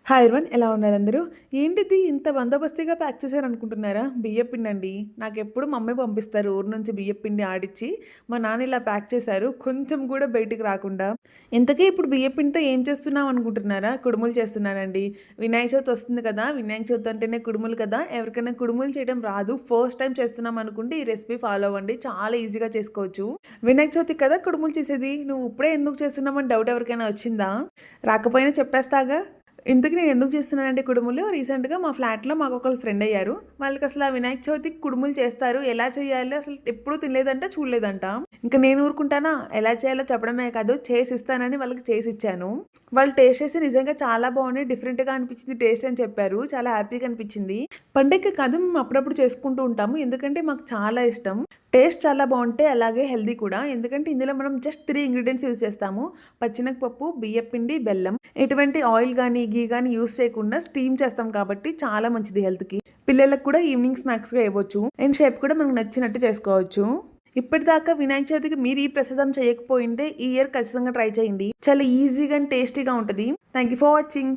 Hi everyone, ఎలా ఉన్నారు అందరూ? ఏంటిది ఇంత బందోబస్తుగా ప్యాక్ చేశారనుకుంటున్నారా? బియ్యపిండి అండి. నాకెప్పుడు మమ్మీ పంపిస్తారు ఊరు నుంచి బియ్యపిండి ఆడిచ్చి. మా నాన్న ఇలా ప్యాక్ చేశారు, కొంచెం కూడా బయటికి రాకుండా. ఇంతకీ ఇప్పుడు బియ్యపిండితో ఏం చేస్తున్నాం అనుకుంటున్నారా? కుడుములు చేస్తున్నానండి. వినాయక చవితి వస్తుంది కదా! వినాయక చవితి అంటేనే కుడుములు కదా! ఎవరికైనా కుడుములు చేయడం రాదు, ఫస్ట్ టైం చేస్తున్నాం అనుకుంటే ఈ రెసిపీ ఫాలో అవ్వండి. చాలా ఈజీగా చేసుకోవచ్చు. వినాయక చవితికి కదా కుడుములు చేసేది. నువ్వు ఇప్పుడే ఎందుకు చేస్తున్నామని డౌట్ ఎవరికైనా వచ్చిందా? రాకపోయినా చెప్పేస్తాగా. ఇంతకీ నేను ఎందుకు చేస్తున్నానంటే కుడుములు, రీసెంట్‌గా మా ఫ్లాట్‌లో మాకొకళ్ళు ఫ్రెండ్ అయ్యారు. వాళ్ళకసల వినాయక చవితికి కుడుములు చేస్తారు. ఎలా చేయాలో అసలు ఎప్పుడూ తినలేదంట, చూడలేదంట. ఇంక నేను ఊరుకుంటానా? ఎలా చేయాలో చెప్పడమే కాదు, చేసిస్తానని వాళ్ళకి చేసిచ్చాను. వాళ్ళు టేస్ట్ చేసి నిజంగా చాలా బాగున్నాయి, డిఫరెంట్‌గా అనిపించింది టేస్ట్ అని చెప్పారు. చాలా హ్యాపీగా అనిపించింది. పండగకి కాదు, మేము అప్పుడప్పుడు చేసుకుంటూ ఉంటాము. ఎందుకంటే మాకు చాలా ఇష్టం. టేస్ట్ చాలా బాగుంటాయి, అలాగే హెల్తీ కూడా. ఎందుకంటే ఇందులో మనం జస్ట్ 3 ఇంగ్రీడియంట్స్ యూజ్ చేస్తాము. పచ్చెనగపప్పు, బియ్యపిండి, బెల్లం. ఎటువంటి ఆయిల్ కానీ గీ కానీ యూజ్ చేయకుండా స్టీమ్ చేస్తాం కాబట్టి చాలా మంచిది హెల్త్కి. పిల్లలకు కూడా ఈవినింగ్ స్నాక్స్గా ఇవ్వచ్చు. అండ్ షేప్ కూడా మనకు నచ్చినట్టు చేసుకోవచ్చు. ఇప్పటిదాకా వినాయక చవితికి మీరు ఈ ప్రసాదం చేయకపోయింటే ఈ ఇయర్ ఖచ్చితంగా ట్రై చేయండి. చాలా ఈజీగా అండ్ టేస్టీగా ఉంటుంది. Thank you for watching.